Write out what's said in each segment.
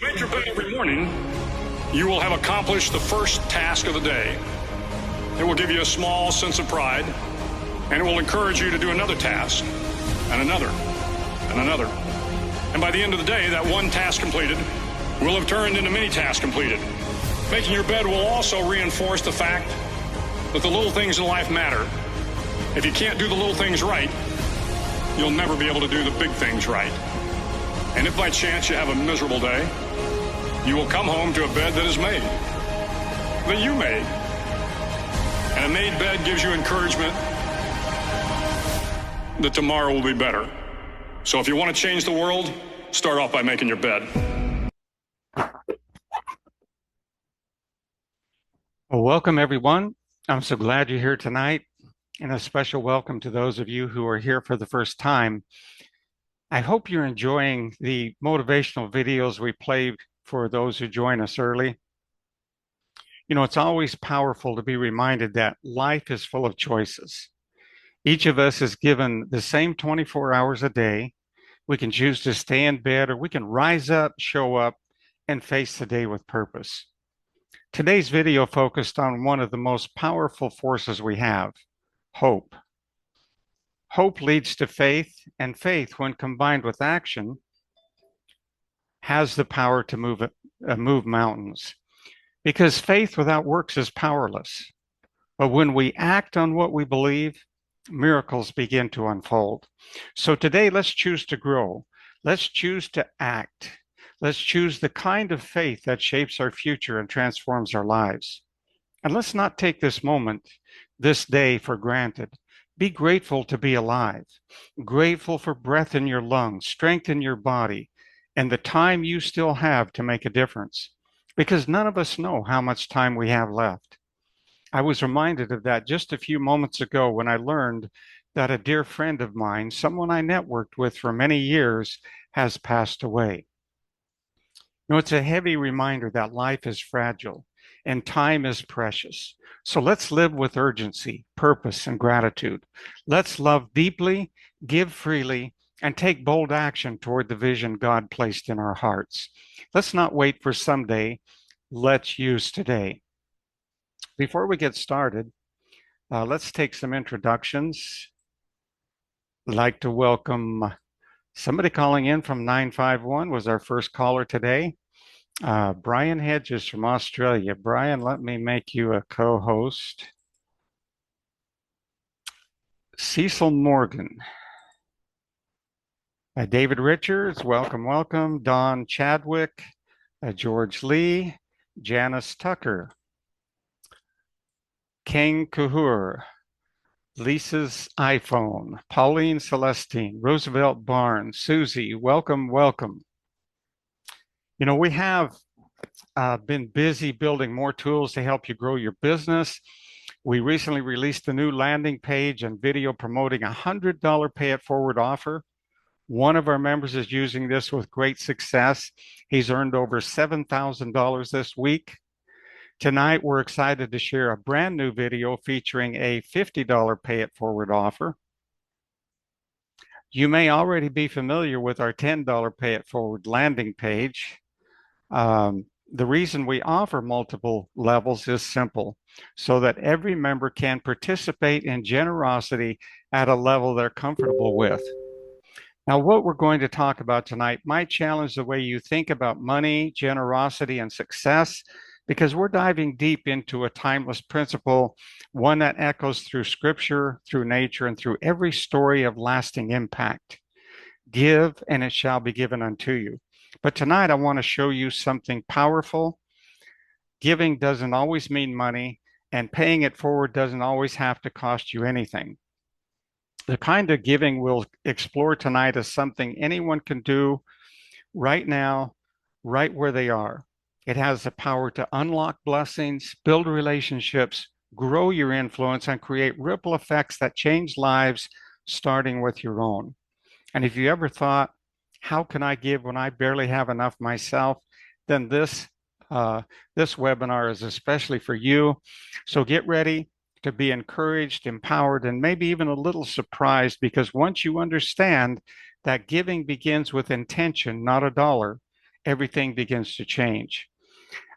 Make your bed every morning. You will have accomplished the first task of the day. It will give you a small sense of pride, and it will encourage you to do another task, and another, and another. And by the end of the day, that one task completed will have turned into many tasks completed. Making your bed will also reinforce the fact that the little things in life matter. If you can't do the little things right, you'll never be able to do the big things right. And if by chance you have a miserable day, you will come home to a bed that is made, that you made. And a made bed gives you encouragement that tomorrow will be better. So if you want to change the world, start off by making your bed. Well, welcome everyone. I'm so glad you're here tonight, and a special welcome to those of you who are here for the first time. I hope you're enjoying the motivational videos we play for those who join us early. You know, it's always powerful to be reminded that life is full of choices. Each of us is given the same 24 hours a day. We can choose to stay in bed, or we can rise up, show up, and face the day with purpose. Today's video focused on one of the most powerful forces we have, hope. Hope leads to faith, and faith, when combined with action, has the power to move mountains. Because faith without works is powerless. But when we act on what we believe, miracles begin to unfold. So today, let's choose to grow. Let's choose to act. Let's choose the kind of faith that shapes our future and transforms our lives. And let's not take this moment, this day, for granted. Be grateful to be alive, grateful for breath in your lungs, strength in your body, and the time you still have to make a difference. Because none of us know how much time we have left. I was reminded of that just a few moments ago when I learned that a dear friend of mine, someone I networked with for many years, has passed away. You know, it's a heavy reminder that life is fragile and time is precious. So let's live with urgency, purpose, and gratitude. Let's love deeply, give freely, and take bold action toward the vision God placed in our hearts. Let's not wait for someday. Let's use today. Before we get started, let's take some introductions. I'd like to welcome somebody calling in from 951 was our first caller today. Brian Hedges from Australia. Brian, let me make you a co-host. Cecil Morgan. David Richards, welcome, welcome. Don Chadwick, George Lee, Janice Tucker, King Kuhur, Lisa's iPhone, Pauline Celestine, Roosevelt Barnes, Susie, welcome, welcome. You know, we have been busy building more tools to help you grow your business. We recently released a new landing page and video promoting a $100 pay it forward offer. One of our members is using this with great success. He's earned over $7,000 this week. Tonight, we're excited to share a brand new video featuring a $50 pay it forward offer. You may already be familiar with our $10 pay it forward landing page. The reason we offer multiple levels is simple, so that every member can participate in generosity at a level they're comfortable with. Now, what we're going to talk about tonight might challenge the way you think about money, generosity, and success, because we're diving deep into a timeless principle, one that echoes through scripture, through nature, and through every story of lasting impact. Give, and it shall be given unto you. But tonight, I want to show you something powerful. Giving doesn't always mean money, and paying it forward doesn't always have to cost you anything. The kind of giving we'll explore tonight is something anyone can do right now, right where they are. It has the power to unlock blessings, build relationships, grow your influence, and create ripple effects that change lives, starting with your own. And if you ever thought, how can I give when I barely have enough myself? Then this webinar is especially for you. So get ready to be encouraged, empowered, and maybe even a little surprised, because once you understand that giving begins with intention, not a dollar, everything begins to change.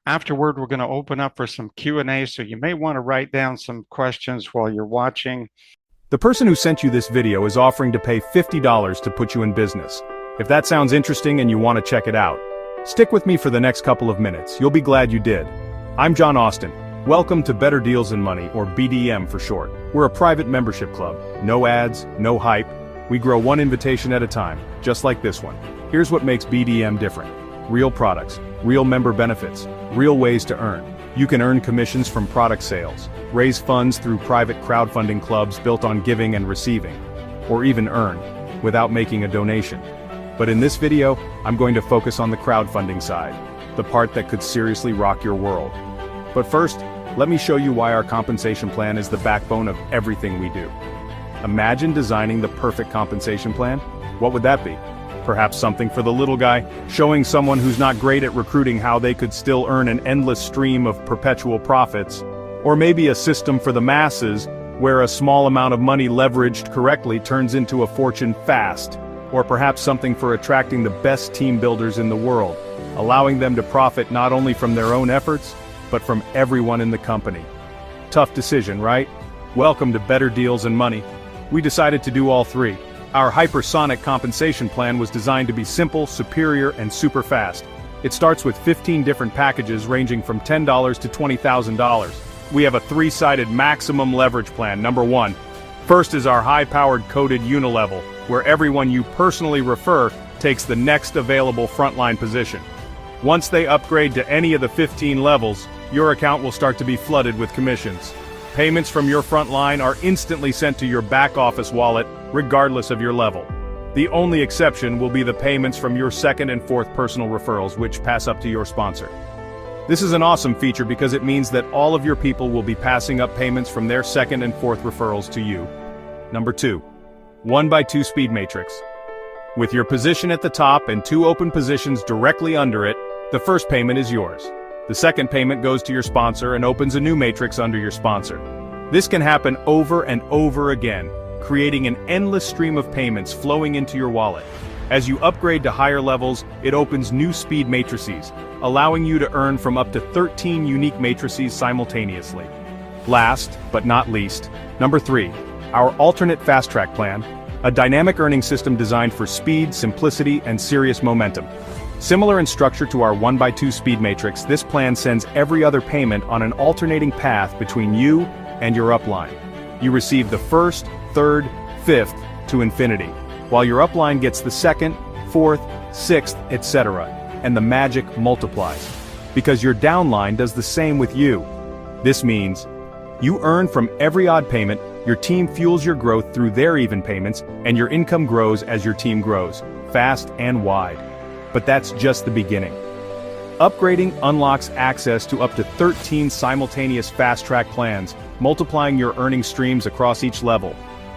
Afterward, we're going to open up for some Q&A, so you may want to write down some questions while you're watching. The person who sent you this video is offering to pay $50 to put you in business. If that sounds interesting and you want to check it out, stick with me for the next couple of minutes. You'll be glad you did. I'm John Austin. Welcome to Better Deals in Money, or BDM for short. We're a private membership club. No ads, no hype. We grow one invitation at a time, just like this one. Here's what makes BDM different. Real products, real member benefits, real ways to earn. You can earn commissions from product sales, raise funds through private crowdfunding clubs built on giving and receiving, or even earn without making a donation. But in this video, I'm going to focus on the crowdfunding side, the part that could seriously rock your world. But first, let me show you why our compensation plan is the backbone of everything we do. Imagine designing the perfect compensation plan. What would that be? Perhaps something for the little guy, showing someone who's not great at recruiting how they could still earn an endless stream of perpetual profits. Or maybe a system for the masses, where a small amount of money leveraged correctly turns into a fortune fast. Or perhaps something for attracting the best team builders in the world, allowing them to profit not only from their own efforts, but from everyone in the company. Tough decision, right? Welcome to Better Deals in Money. We decided to do all three. Our hypersonic compensation plan was designed to be simple, superior, and super fast. It starts with 15 different packages ranging from $10 to $20,000. We have a three-sided maximum leverage plan. Number one. First is our high-powered coded unilevel, where everyone you personally refer takes the next available frontline position. Once they upgrade to any of the 15 levels, your account will start to be flooded with commissions. Payments from your front line are instantly sent to your back office wallet, regardless of your level. The only exception will be the payments from your second and fourth personal referrals, which pass up to your sponsor. This is an awesome feature because it means that all of your people will be passing up payments from their second and fourth referrals to you. Number two, 1x2 speed matrix. With your position at the top and two open positions directly under it, the first payment is yours. The second payment goes to your sponsor and opens a new matrix under your sponsor. This can happen over and over again, creating an endless stream of payments flowing into your wallet. As you upgrade to higher levels, it opens new speed matrices, allowing you to earn from up to 13 unique matrices simultaneously. Last, but not least, number three, our alternate fast track plan, a dynamic earning system designed for speed, simplicity, and serious momentum. Similar in structure to our 1x2 speed matrix, this plan sends every other payment on an alternating path between you and your upline. You receive the first, third, fifth to infinity, while your upline gets the second, fourth, sixth, etc., and the magic multiplies. Because your downline does the same with you. This means you earn from every odd payment, your team fuels your growth through their even payments, and your income grows as your team grows, fast and wide. But that's just the beginning. Upgrading unlocks access to up to 13 simultaneous fast-track plans, multiplying your earning streams across each level.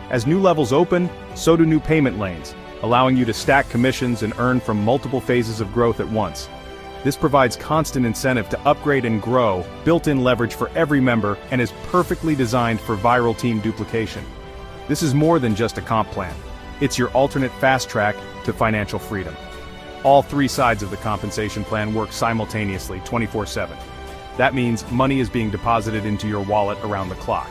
As new levels open, so do new payment lanes, allowing you to stack commissions and earn from multiple phases of growth at once. This provides constant incentive to upgrade and grow, built-in leverage for every member, and is perfectly designed for viral team duplication. This is more than just a comp plan. It's your alternate fast track to financial freedom. All three sides of the compensation plan work simultaneously, 24/7. That means money is being deposited into your wallet around the clock.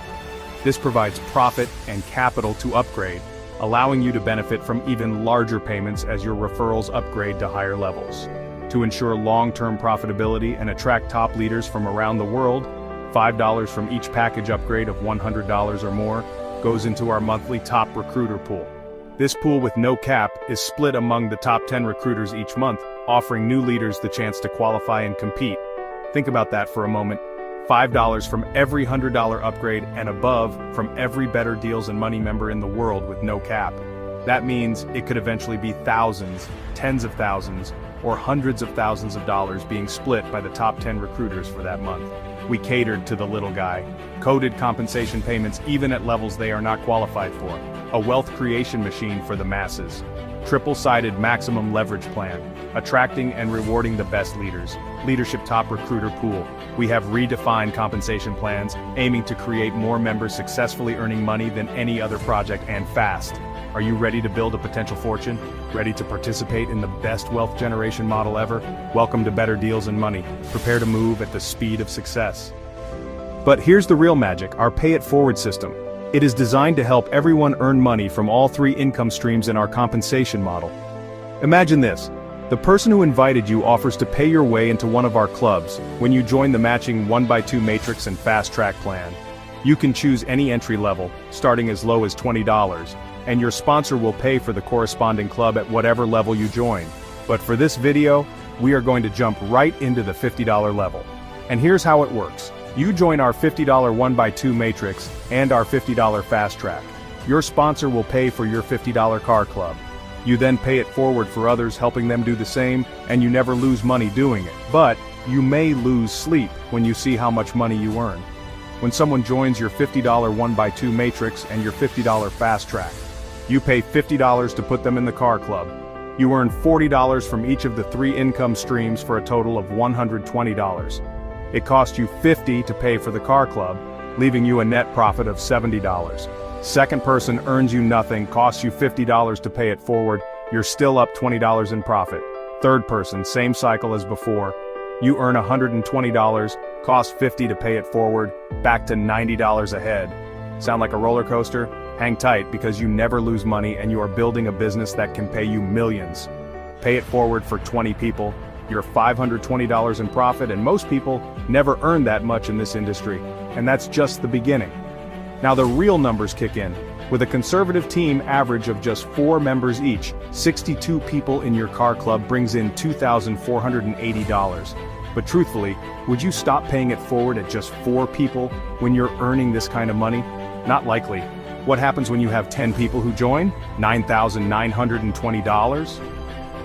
This provides profit and capital to upgrade, allowing you to benefit from even larger payments as your referrals upgrade to higher levels. To ensure long-term profitability and attract top leaders from around the world, $5 from each package upgrade of $100 or more goes into our monthly top recruiter pool. This pool with no cap is split among the top 10 recruiters each month, offering new leaders the chance to qualify and compete. Think about that for a moment. $5 from every $100 upgrade and above from every Better Deals in Money member in the world with no cap. That means it could eventually be thousands, tens of thousands, or hundreds of thousands of dollars being split by the top 10 recruiters for that month. We catered to the little guy. Coded compensation payments even at levels they are not qualified for. A wealth creation machine for the masses. Triple-sided maximum leverage plan. Attracting and rewarding the best leaders. Leadership top recruiter pool. We have redefined compensation plans, aiming to create more members successfully earning money than any other project and fast. Are you ready to build a potential fortune? Ready to participate in the best wealth generation model ever? Welcome to Better Deals and Money. Prepare to move at the speed of success. But here's the real magic, our Pay It Forward system. It is designed to help everyone earn money from all three income streams in our compensation model. Imagine this. The person who invited you offers to pay your way into one of our clubs when you join the matching 1x2 matrix and fast track plan. You can choose any entry level, starting as low as $20, and your sponsor will pay for the corresponding club at whatever level you join. But for this video, we are going to jump right into the $50 level. And here's how it works. You join our $50 1x2 matrix and our $50 fast track. Your sponsor will pay for your $50 car club. You then pay it forward for others, helping them do the same, and you never lose money doing it. But you may lose sleep when you see how much money you earn. When someone joins your $50 1x2 matrix and your $50 fast track, you pay $50 to put them in the car club. You earn $40 from each of the three income streams for a total of $120. It costs you $50 to pay for the car club, leaving you a net profit of $70. Second person earns you nothing, costs you $50 to pay it forward, you're still up $20 in profit. Third person, same cycle as before. You earn $120, cost $50 to pay it forward, back to $90 ahead. Sound like a roller coaster? Hang tight because you never lose money and you are building a business that can pay you millions. Pay it forward for 20 people, you're $520 in profit, and most people never earn that much in this industry, and that's just the beginning. Now the real numbers kick in. With a conservative team average of just 4 members each, 62 people in your car club brings in $2,480. But truthfully, would you stop paying it forward at just 4 people when you're earning this kind of money? Not likely. What happens when you have 10 people who join? $9,920?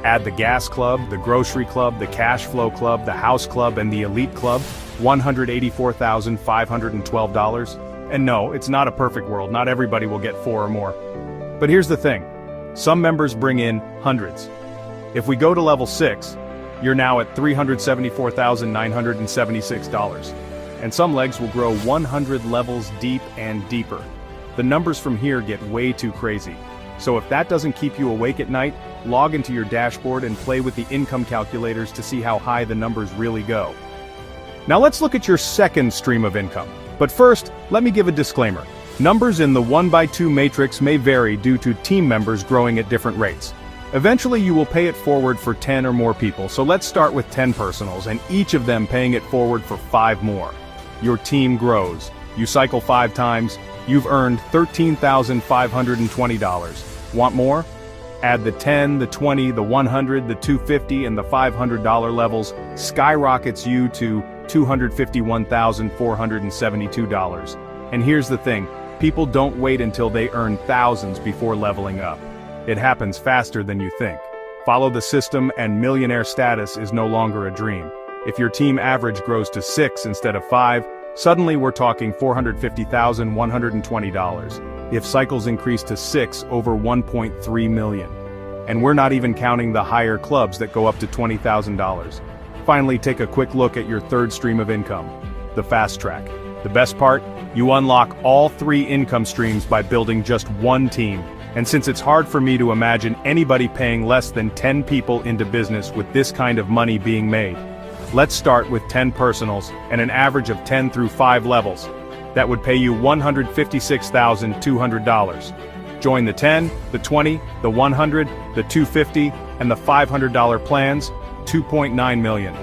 Add the gas club, the grocery club, the cash flow club, the house club, and the elite club, $184,512. And no, it's not a perfect world, not everybody will get 4 or more. But here's the thing, some members bring in hundreds. If we go to level 6, you're now at $374,976. And some legs will grow 100 levels deep and deeper. The numbers from here get way too crazy. So if that doesn't keep you awake at night, log into your dashboard and play with the income calculators to see how high the numbers really go. Now let's look at your second stream of income. But first, let me give a disclaimer. Numbers in the 1x2 matrix may vary due to team members growing at different rates. Eventually you will pay it forward for 10 or more people, so let's start with 10 personals, and each of them paying it forward for 5 more. Your team grows. You cycle 5 times, you've earned $13,520. Want more? Add the 10, the 20, the 100, the 250, and the $500 levels, skyrockets you to $251,472. And here's the thing, people don't wait until they earn thousands before leveling up. It happens faster than you think. Follow the system and millionaire status is no longer a dream. If your team average grows to 6 instead of 5, suddenly we're talking $450,120. If cycles increase to 6, over $1.3 million. And we're not even counting the higher clubs that go up to $20,000. Finally, take a quick look at your third stream of income, the fast track. The best part? You unlock all 3 income streams by building just one team. And since it's hard for me to imagine anybody paying less than 10 people into business with this kind of money being made, let's start with 10 personals and an average of 10 through 5 levels. That would pay you $156,200. Join the 10, the 20, the 100, the 250, and the $500 plans, $2.9 million.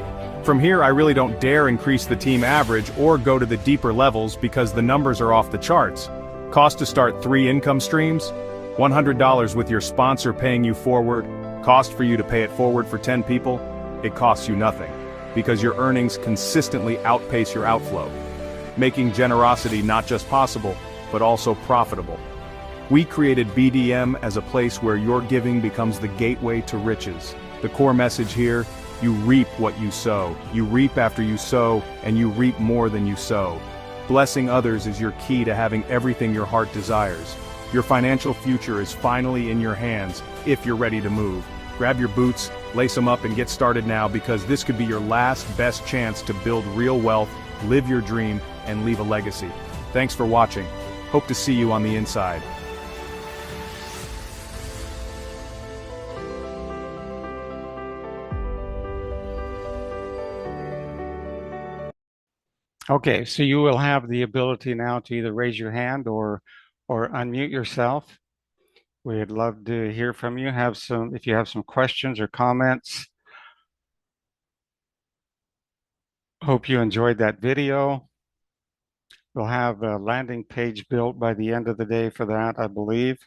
From here I really don't dare increase the team average or go to the deeper levels because the numbers are off the charts. Cost to start 3 income streams, $100 with your sponsor paying you forward. Cost for you to pay it forward for 10 people, it costs you nothing, because your earnings consistently outpace your outflow, making generosity not just possible, but also profitable. We created BDM as a place where your giving becomes the gateway to riches. The core message here, you reap what you sow. You reap after you sow, and you reap more than you sow. Blessing others is your key to having everything your heart desires. Your financial future is finally in your hands, if you're ready to move. Grab your boots, lace them up, and get started now, because this could be your last best chance to build real wealth, live your dream, and leave a legacy. Thanks for watching. Hope to see you on the inside. Okay, so you will have the ability now to either raise your hand or unmute yourself. We'd love to hear from you. If you have some questions or comments. Hope you enjoyed that video. We'll have a landing page built by the end of the day for that, I believe.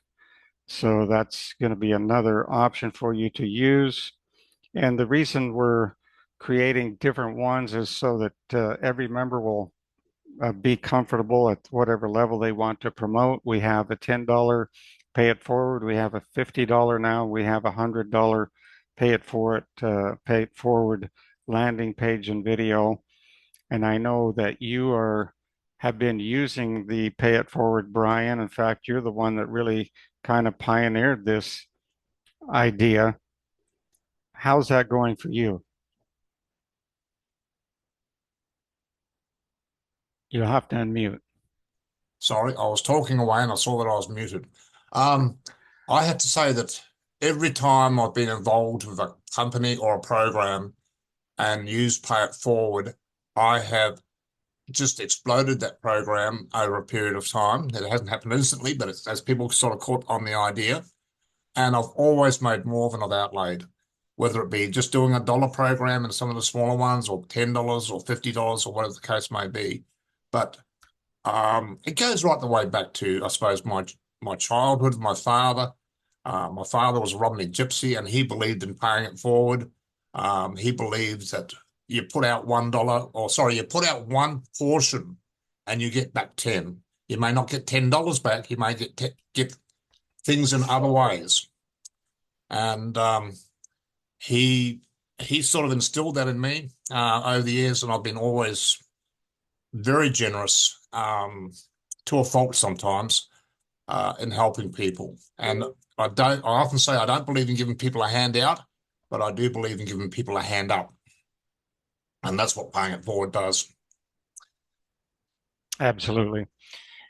So that's going to be another option for you to use. And the reason we're creating different ones is so that every member will be comfortable at whatever level they want to promote. We have a $10 pay it forward. We have a $50 now. We have a $100 pay it forward landing page and video. And I know that have been using the pay it forward, Brian. In fact, you're the one that really kind of pioneered this idea. How's that going for you? You'll have to unmute. Sorry, I was talking away and I saw that I was muted. Um, I have to say that every time I've been involved with a company or a program and used Pay It Forward, I have just exploded that program over a period of time. It hasn't happened instantly, but as people sort of caught on the idea, and I've always made more than I've outlaid, whether it be just doing a dollar program in some of the smaller ones, or $10 or $50 or whatever the case may be. But it goes right the way back to, I suppose, my childhood, my father. My father was a Romney gypsy, and he believed in paying it forward. He believes that you put out $1, or sorry, you put out one portion, and you get back 10. You may not get $10 back. You may get things in other ways, and he sort of instilled that in me over the years, and I've been always very generous, to a fault sometimes, in helping people. And I often say I don't believe in giving people a handout, but I do believe in giving people a hand up. And that's what paying it forward does. Absolutely.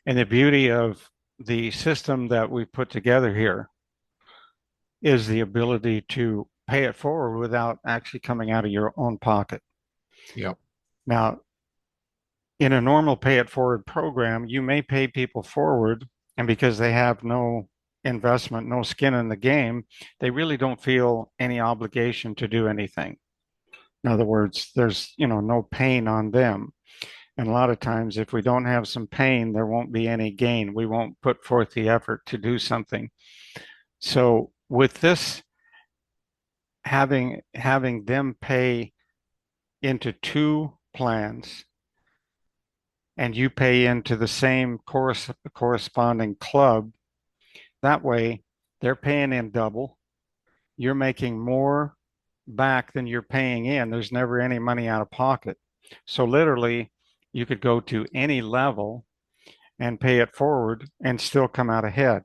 And the beauty of the system that we put together here is the ability to pay it forward without actually coming out of your own pocket. Yep. Now, in a normal pay it forward program, you may pay people forward, and because they have no investment, no skin in the game, they really don't feel any obligation to do anything. In other words, there's, no pain on them. And a lot of times, if we don't have some pain, there won't be any gain. We won't put forth the effort to do something. So with this, having them pay into two plans, and you pay into the same corresponding club, that way they're paying in double. You're making more back than you're paying in. There's never any money out of pocket. So literally, you could go to any level and pay it forward and still come out ahead.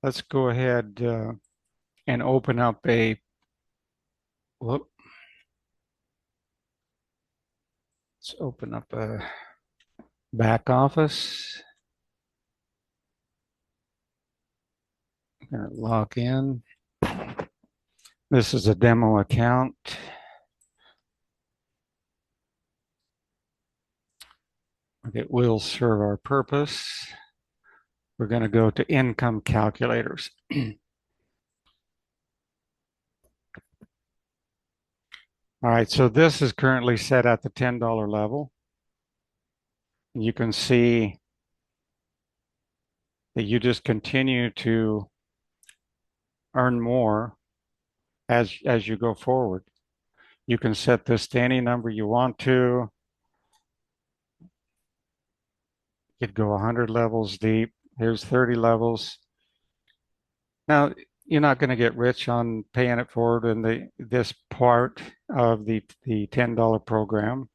Let's go ahead and open up let's open up a back office. I'm going to log in. This is a demo account. It will serve our purpose. We're going to go to income calculators. All right, so this is currently set at the $10 level. You can see that you just continue to earn more as you go forward. You can set this to any number you want to. You could go 100 levels deep. Here's 30 levels. Now, you're not going to get rich on paying it forward in this part of the $10 program.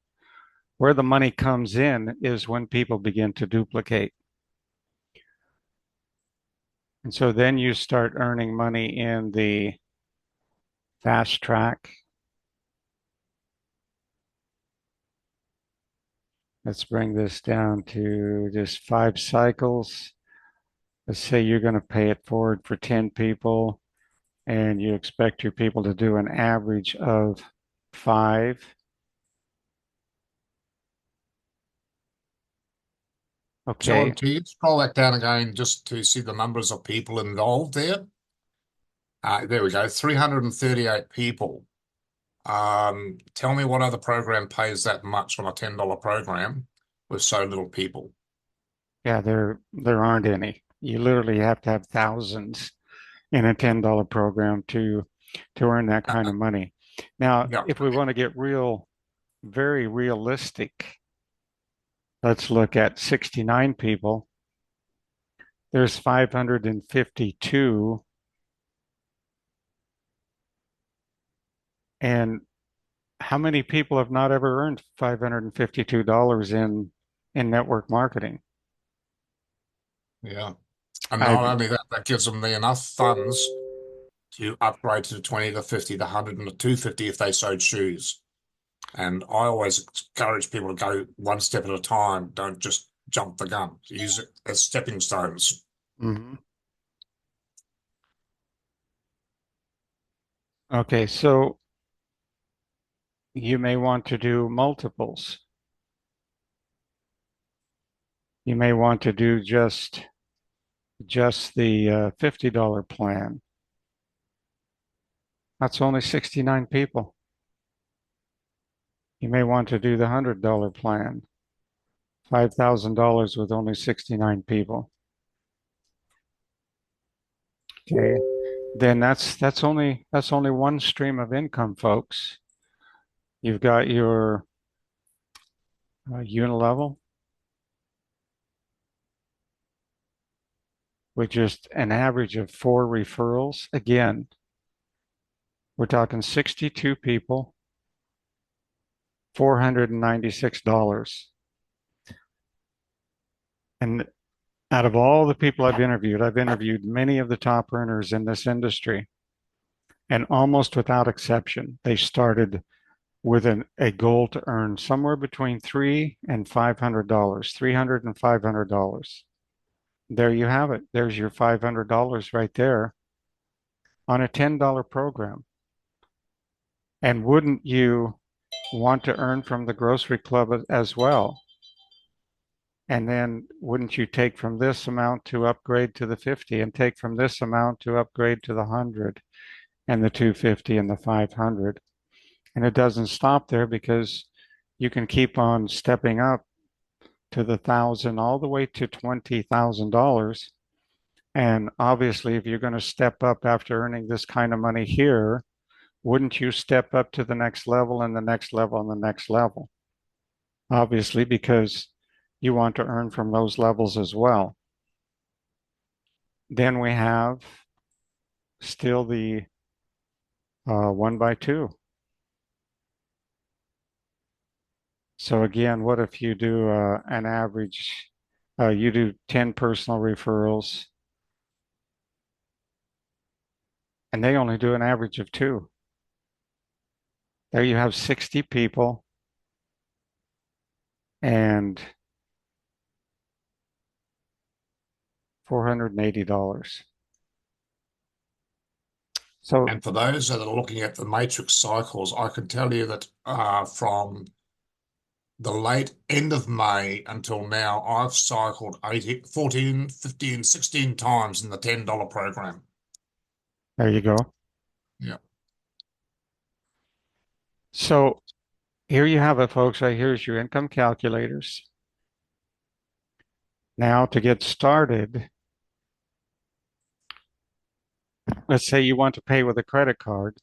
Where the money comes in is when people begin to duplicate. And so then you start earning money in the fast track. Let's bring this down to just 5 cycles. Let's say you're going to pay it forward for 10 people, and you expect your people to do an average of 5. Okay. John, can you scroll that down again just to see the numbers of people involved there? There we go, 338 people. Tell me what other program pays that much on a $10 program with so little people? Yeah, there aren't any. You literally have to have thousands in a $10 program to earn that kind of money. Now, Yeah. if we want to get very realistic, let's look at 69 people. There's 552, and how many people have not ever earned $552 in network marketing? Yeah. And not I've only that, that gives them enough funds to upgrade to the 20, the 50, the 100, and the 250 if they so choose. And I always encourage people to go one step at a time. Don't just jump the gun. Use it as stepping stones. Mhm. Okay, so you may want to do multiples. You may want to do just the $50 plan. That's only 69 people. You may want to do the $100 plan, $5,000 with only 69 people. Okay, then that's only one stream of income, folks. You've got your unilevel, with just an average of 4 referrals. Again, we're talking 62 people, $496. And out of all the people I've interviewed many of the top earners in this industry, and almost without exception, they started with a goal to earn somewhere between $300 and $500, $300 and $500. There you have it. There's your $500 right there on a $10 program. And wouldn't you want to earn from the grocery club as well? And then wouldn't you take from this amount to upgrade to the 50 and take from this amount to upgrade to the 100 and the 250 and the 500? And it doesn't stop there, because you can keep on stepping up to the 1,000 all the way to $20,000. And obviously, if you're going to step up after earning this kind of money here, wouldn't you step up to the next level and the next level and the next level? Obviously, because you want to earn from those levels as well. Then we have still the 1x2. So again, what if you do an average, you do 10 personal referrals, and they only do an average of 2. There you have 60 people and $480. So And for those that are looking at the matrix cycles, I can tell you that from the late end of May until now, I've cycled 18, 14, 15, 16 times in the $10 program. there you go. Yeah. So here you have it, folks. Right here's your income calculators. Now to get started, let's say you want to pay with a credit card.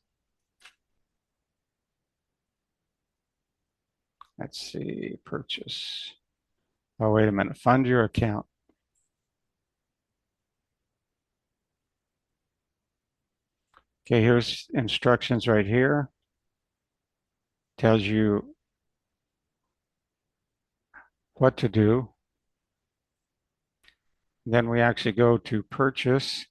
Let's see, purchase. Oh, wait a minute. Fund your account. Okay, here's instructions right here. Tells you what to do. Then we actually go to purchase,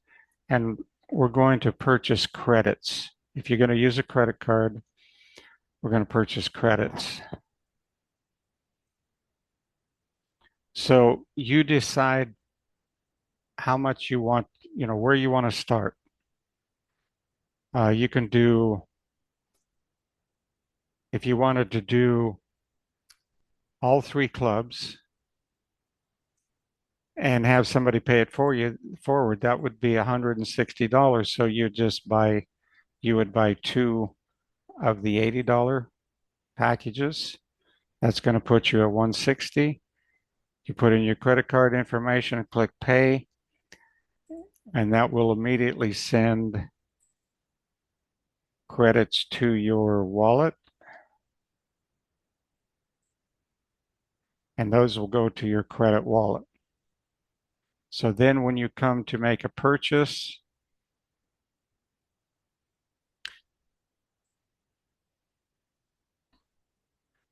and we're going to purchase credits. If you're going to use a credit card, we're going to purchase credits. So you decide how much you want, where you want to start. You can do, if you wanted to do all 3 clubs, and have somebody pay it for you forward, that would be $160. So you would buy two of the $80 packages. That's going to put you at 160. You put in your credit card information and click pay, and that will immediately send credits to your wallet, and those will go to your credit wallet. So then when you come to make a purchase,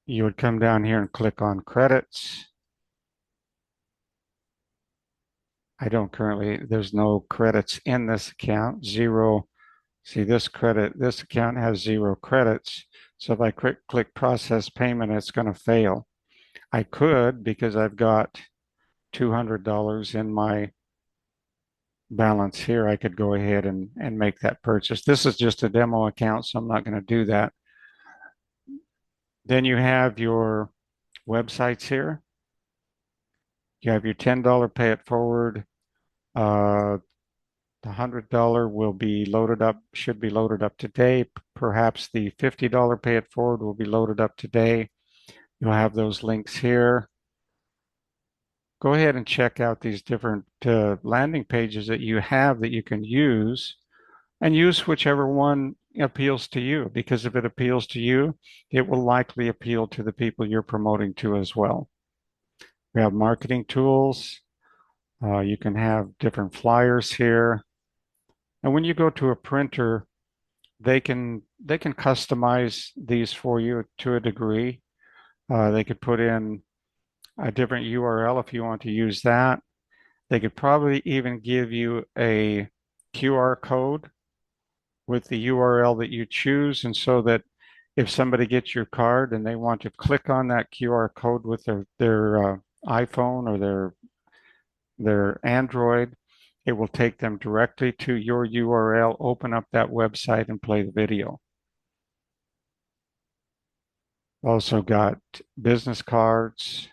you would come down here and click on credits. There's no credits in this account, zero. See, this account has 0 credits. So if I click process payment, it's going to fail. I could, because I've got $200 in my balance here, I could go ahead and make that purchase. This is just a demo account, so I'm not going to do that. Then you have your websites here. You have your $10 pay it forward. The $100 will be loaded up, should be loaded up today. Perhaps the $50 pay it forward will be loaded up today. You'll have those links here. Go ahead and check out these different landing pages that you have that you can use, and use whichever one appeals to you, because if it appeals to you, it will likely appeal to the people you're promoting to as well. We have marketing tools. You can have different flyers here. And when you go to a printer, they can customize these for you to a degree. They could put in a different URL if you want to use that. They could probably even give you a QR code with the URL that you choose, and so that if somebody gets your card and they want to click on that QR code with their iPhone or their Android, it will take them directly to your URL, open up that website, and play the video. Also got business cards.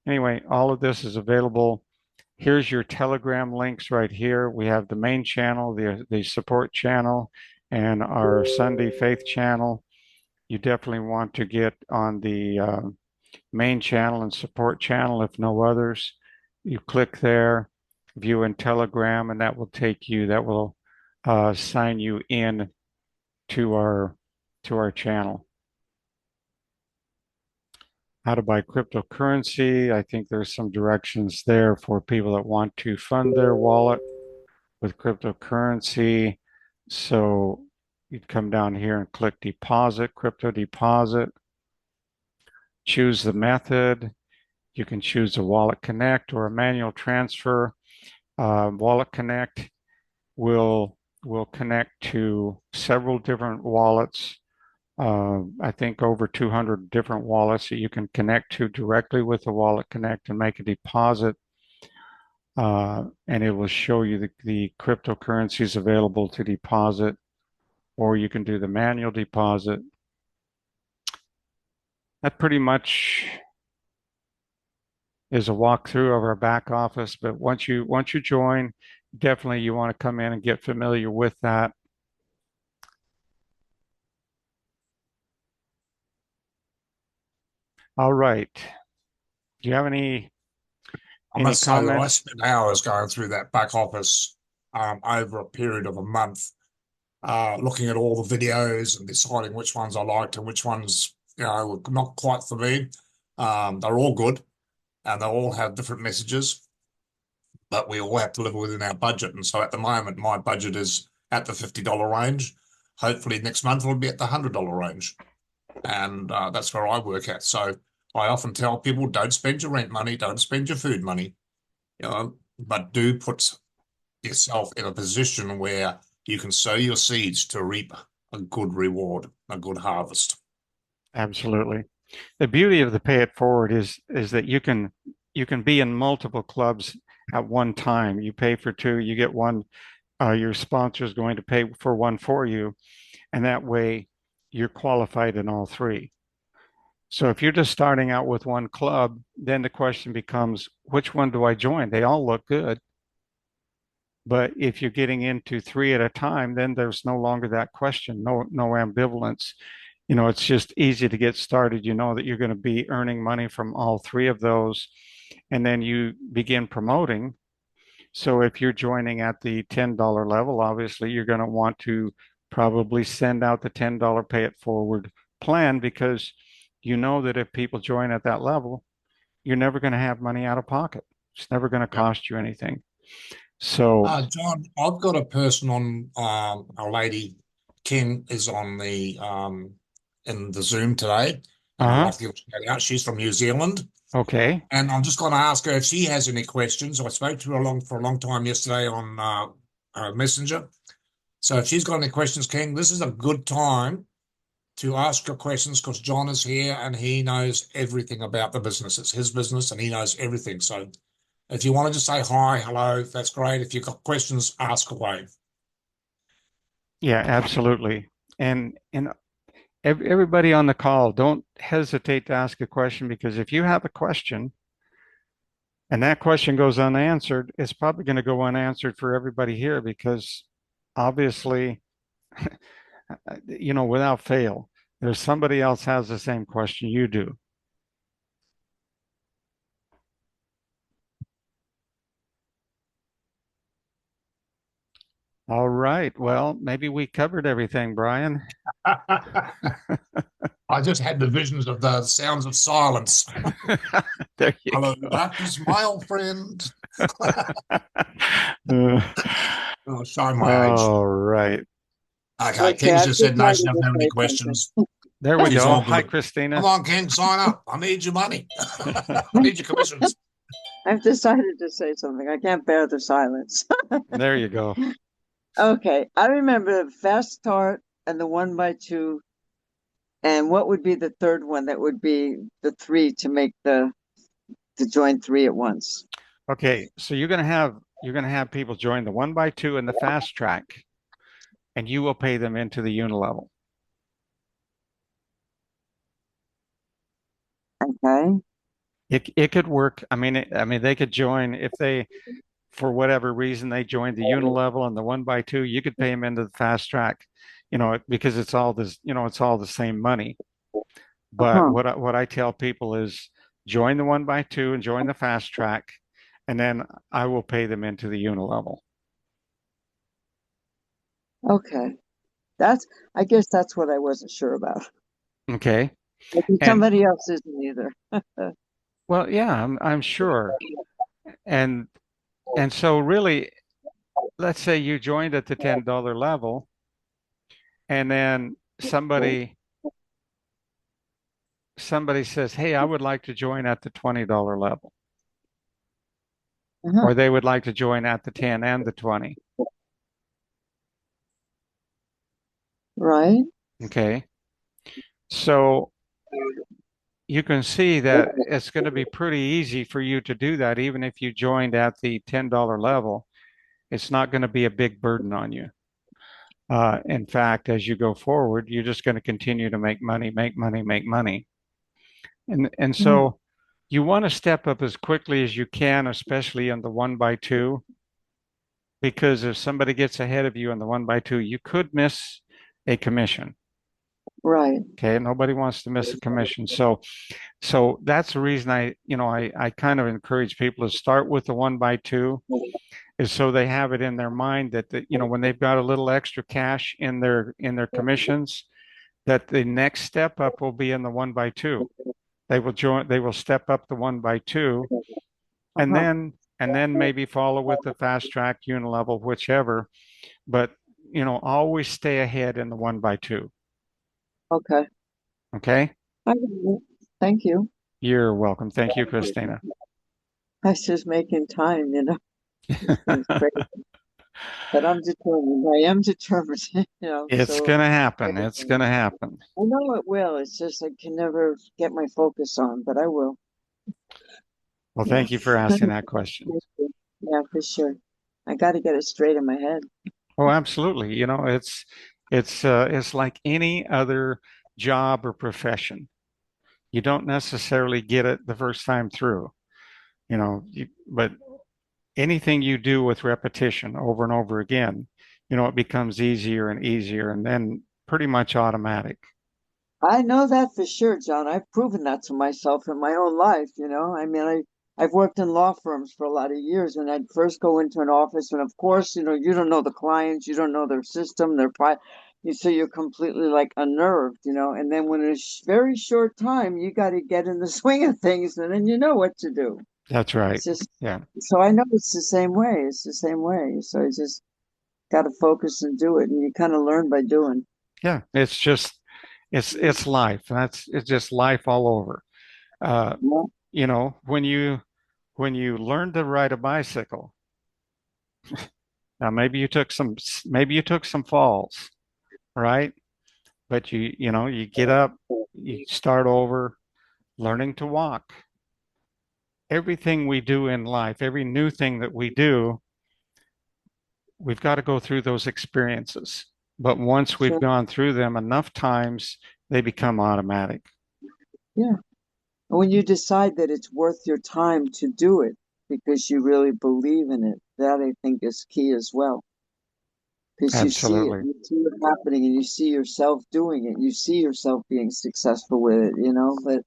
Anyway, all of this is available. Here's your Telegram links right here. We have the main channel, the support channel, and our Sunday faith channel. You definitely want to get on the main channel and support channel if no others. You click there, view in Telegram, and that will sign you in to our channel. How to buy cryptocurrency. I think there's some directions there for people that want to fund their wallet with cryptocurrency. So you'd come down here and click deposit, crypto deposit. Choose the method. You can choose a Wallet Connect or a manual transfer. Wallet Connect will connect to several different wallets. I think over 200 different wallets that you can connect to directly with the Wallet Connect and make a deposit. And it will show you the cryptocurrencies available to deposit, or you can do the manual deposit. That pretty much is a walkthrough of our back office, but once you join, definitely you want to come in and get familiar with that. All right. Do you have any must say that I comments? spent hours going through that back office over a period of a month, looking at all the videos and deciding which ones I liked and which ones, were not quite for me. They're all good and they all have different messages, but we all have to live within our budget. And so at the moment, my budget is at the $50 range. Hopefully next month it'll be at the $100 range. And that's where I work at. So I often tell people, don't spend your rent money, don't spend your food money, but do put yourself in a position where you can sow your seeds to reap a good reward, a good harvest. Absolutely. The beauty of the pay it forward is that you can be in multiple clubs at one time. You pay for two, you get one. Your sponsor is going to pay for one for you, and that way you're qualified in all three. So if you're just starting out with one club, then the question becomes, which one do I join? They all look good. But if you're getting into three at a time, then there's no longer that question, no ambivalence. It's just easy to get started. You know that you're going to be earning money from all three of those, and then you begin promoting. So if you're joining at the $10 level, obviously you're going to want to probably send out the $10 pay it forward plan, because you know that if people join at that level, you're never going to have money out of pocket. It's never going to Yeah. cost you anything. So, John, I've got a person on, a lady, King is on in the Zoom today, and I'd uh-huh. like to give a shout out. She's from New Zealand, Okay. and I'm just going to ask her if she has any questions. I spoke to her for a long time yesterday on Messenger. So if she's got any questions, King, this is a good time to ask your questions because John is here and he knows everything about the business. It's his business and he knows everything. So if you want to just say hi, hello, that's great. If you've got questions, ask away. Yeah, absolutely. And everybody on the call, don't hesitate to ask a question, because if you have a question and that question goes unanswered, it's probably going to go unanswered for everybody here, because obviously, without fail, there's somebody else has the same question you do. All right. Well, maybe we covered everything, Brian. I just had the visions of the sounds of silence. There you Hello, go. that is my old friend. Uh, Oh, showing my age. all right. Okay, Okay, King's I've just said no, decided she doesn't to have any say something. questions. There we She's go. all Hi, good. Come Christina. on, King, sign up. I need your money. I need your commissions. I've decided to say something. I can't bear the silence. There you go. Okay, I remember the fast start and the 1x2, and what would be the third one? That would be the three to make to join three at once. Okay, so you're gonna have people join the 1x2 and the fast track, and you will pay them into the unilevel. Okay. It could work. I mean, they could join if they, for whatever reason, they joined the unilevel and the 1x2. You could pay them into the fast track, because it's all the same money. But Uh-huh. what I tell people is join the 1x2 and join the fast track, and then I will pay them into the unilevel. Okay. That's, I guess that's what I wasn't sure about. Okay. Maybe And somebody else isn't either. well, yeah, I'm sure. And and so really, let's say you joined at the $10 level, and then somebody says, "Hey, I would like to join at the $20 level," Uh-huh. or they would like to join at the 10 and the 20. Right. Okay. So you can see that it's going to be pretty easy for you to do that, even if you joined at the $10 level. It's not going to be a big burden on you. In fact, as you go forward, you're just going to continue to make money, make money, make money. And Mm. so you want to step up as quickly as you can, especially on the 1x2, because if somebody gets ahead of you on the 1x2, you could miss a commission. Right. Okay, nobody wants to miss a commission. So that's the reason I kind of encourage people to start with the 1x2, is so they have it in their mind that when they've got a little extra cash in their commissions, that the next step up will be in the 1x2. They will step up the 1x2, and Uh-huh. then maybe follow with the fast track, unilevel, whichever. But always stay ahead in the 1x2. Okay. Okay. I got it. Thank you. You're welcome. Thank you, Christina. I was just making time. It's crazy. But I'm determined. I am determined. It's So gonna happen. It's gonna happen. I know it will. It's just I can never get my focus on, but I will. Well, Yeah. thank you for asking that question. Yeah, for sure. I got to get it straight in my head. Oh, absolutely. It's like any other job or profession. You don't necessarily get it the first time through, but anything you do with repetition over and over again, it becomes easier and easier and then pretty much automatic. I know that for sure, John. I've proven that to myself in my own life, I mean, I've worked in law firms for a lot of years, and I'd first go into an office, and of course, you don't know the clients, you don't know their system, so you're completely like unnerved, and then when it's very short time, you got to get in the swing of things, and then you know what to do. That's right. It's just, Yeah. so I know it's the same way. It's the same way. So you just got to focus and do it, and you kind of learn by doing. Yeah. It's life. It's just life all over. Yeah. When you learn to ride a bicycle, now maybe you took some falls, right? But you get up, you start over, learning to walk. Everything we do in life, every new thing that we do, we've got to go through those experiences. But once we've Sure. gone through them enough times, they become automatic. Yeah. When you decide that it's worth your time to do it because you really believe in it, that I think is key as well. Because Absolutely. you see it happening, and you see yourself doing it, you see yourself being successful with it, but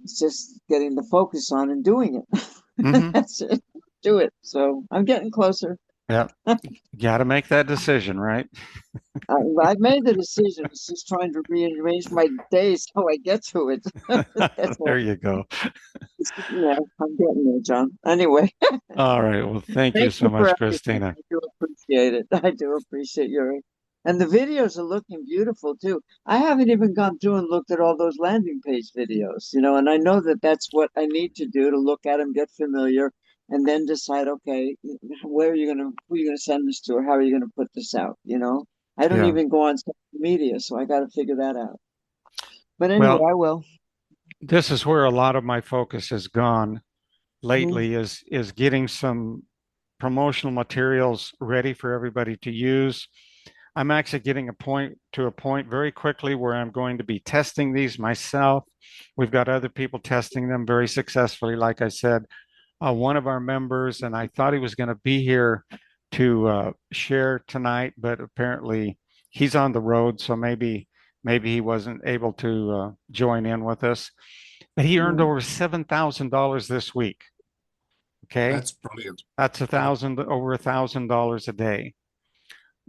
it's just getting the focus on and doing it. Hmm. That's it. Do it. So I'm getting closer. Yeah. You got to make that decision, right? I've made the decision. It's just trying to rearrange my days so I get to it. That's There all. you go. Yeah, I'm getting there, John. Anyway. All right. Well, thank you Thank so you for much, everything. Christina. I do appreciate it. I do appreciate your, and the videos are looking beautiful too. I haven't even gone through and looked at all those landing page videos, and I know that that's what I need to do, to look at them, get familiar, and then decide, okay, who are you gonna send this to, or how are you gonna put this out? I don't Yeah. even go on social media, so I got to figure that out. But anyway, Well, I will. this is where a lot of my focus has gone Mhm. lately is getting some promotional materials ready for everybody to use. I'm actually getting a point very quickly where I'm going to be testing these myself. We've got other people testing them very successfully. Like I said, one of our members, and I thought he was going to be here to share tonight, but apparently he's on the road, so maybe he wasn't able to join in with us. But he earned Mhm. over $7,000 this week. Okay, That's brilliant. that's Yeah. over $1,000 a day.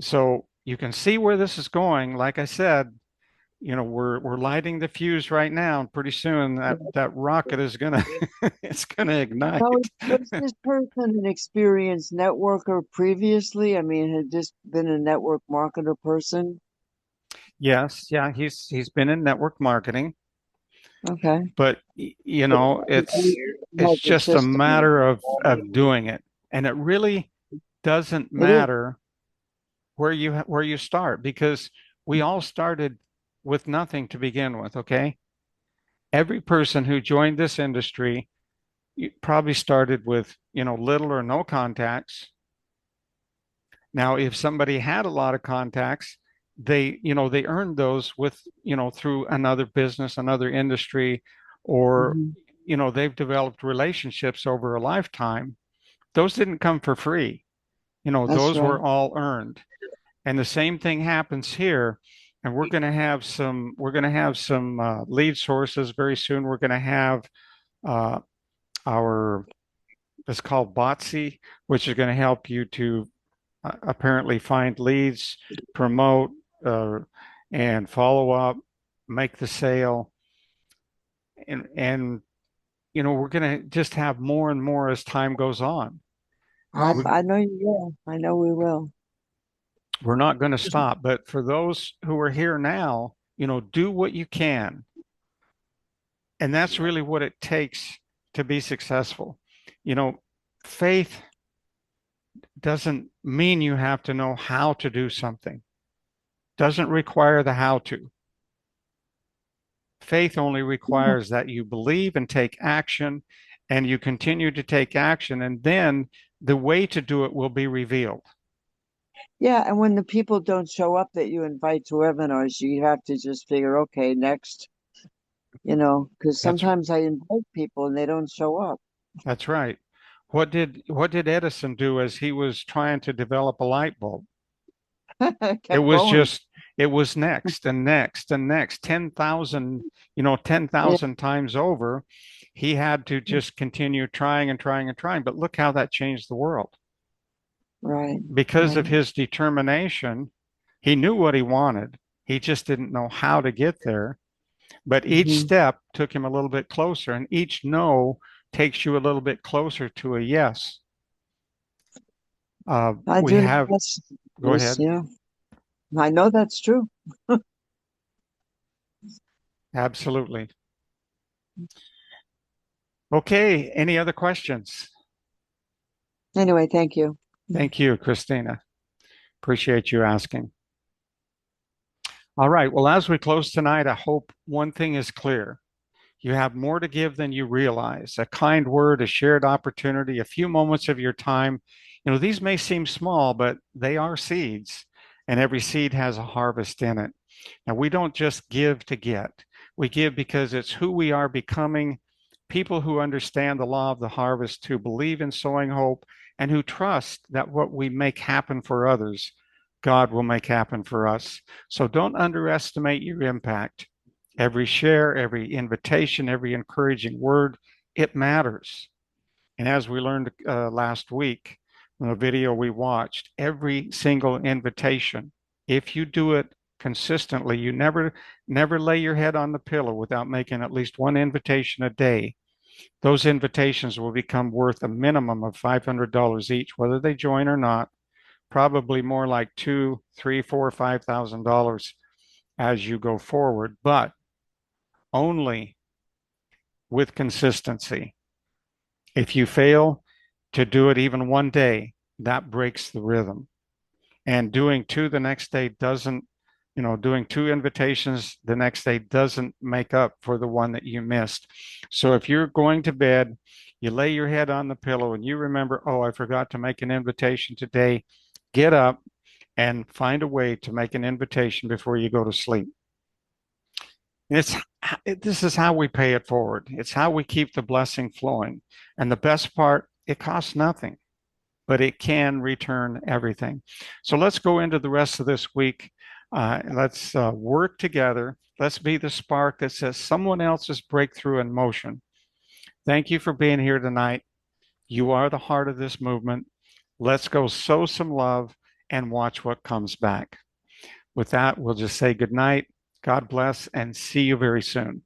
So you can see where this is going. Like I said, we're lighting the fuse right now, and pretty soon that rocket is gonna it's gonna ignite. Now, was this person an experienced networker previously? I mean, had this been a network marketer person? Yes, yeah, he's been in network marketing, Okay. but it's Has the just a system. matter of doing it, and it really doesn't It is. matter where you start because we all started with nothing to begin with. Okay, every person who joined this industry probably started with little or no contacts. Now, if somebody had a lot of contacts, they earned those with, through another business, another industry, or, Mhm. they've developed relationships over a lifetime. Those didn't come for free. That's Those were right. all earned. And the same thing happens here. And we're going to have some lead sources very soon. We're going to have uh, our, it's called Botsy, which is going to help you to apparently find leads, promote, uh, and follow up, make the sale, and we're going to just have more and more as time goes on. We, Um, I know you will. I know we will. we're not going to stop. But for those who are here now, do what you can, and that's really what it takes to be successful. Faith doesn't mean you have to know how to do something. Doesn't require the how to. Faith only Yeah. requires that you believe and take action, and you continue to take action, and then the way to do it will be revealed. Yeah, and when the people don't show up that you invite to webinars, you have to just figure, okay, next, because sometimes I invite people and they don't show up. That's right. What did Edison do as he was trying to develop a light bulb? It Kept was going. just it was next and next and next 10,000, Yeah, 10,000 times over. He had to just continue trying and trying and trying. But look how that changed the world. right, Because of right. his determination, he knew what he wanted. He just didn't know how to get there. But each Hmm. step took him a little bit closer, and each no takes you a little bit closer to a yes. I We do know have, that's go this, ahead. yeah. I know that's true. Absolutely. Okay, any other questions? Anyway, thank you. Thank you, Christina. Appreciate you asking. All right, well, as we close tonight, I hope one thing is clear. You have more to give than you realize. A kind word, a shared opportunity, a few moments of your time. These may seem small, but they are seeds, and every seed has a harvest in it. Now, we don't just give to get. We give because it's who we are becoming, people who understand the law of the harvest, who believe in sowing hope, and who trust that what we make happen for others, God will make happen for us. So don't underestimate your impact. Every share, every invitation, every encouraging word, it matters. And as we learned last week in the video we watched, every single invitation, if you do it consistently, you never lay your head on the pillow without making at least one invitation a day. Those invitations will become worth a minimum of $500 each, whether they join or not. Probably more like $2, $3, $4, $5,000 as you go forward, but only with consistency. If you fail to do it even one day, that breaks the rhythm. And doing two the next day doesn't, doing two invitations the next day doesn't make up for the one that you missed. So if you're going to bed, you lay your head on the pillow and you remember, oh, I forgot to make an invitation today, get up and find a way to make an invitation before you go to sleep. It's this is how we pay it forward. It's how we keep the blessing flowing. And the best part, it costs nothing, but it can return everything. So let's go into the rest of this week. Let's work together. Let's be the spark that says someone else's breakthrough in motion. Thank you for being here tonight. You are the heart of this movement. Let's go sow some love and watch what comes back. With that, we'll just say good night. God bless and see you very soon.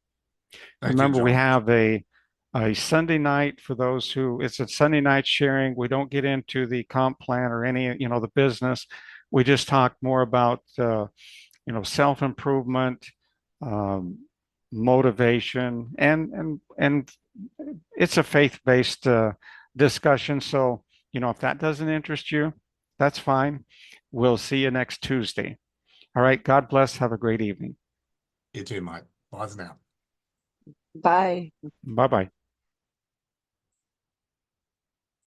Thank you, Remember, we John. have a Sunday night for those who it's a Sunday night sharing. We don't get into the comp plan or any, the business. We just talk more about, self-improvement, um, motivation, and it's a faith-based discussion. So, if that doesn't interest you, that's fine. We'll see you next Tuesday. All right. God bless. Have a great evening. You too, mate. Bye for now. Bye. Bye bye.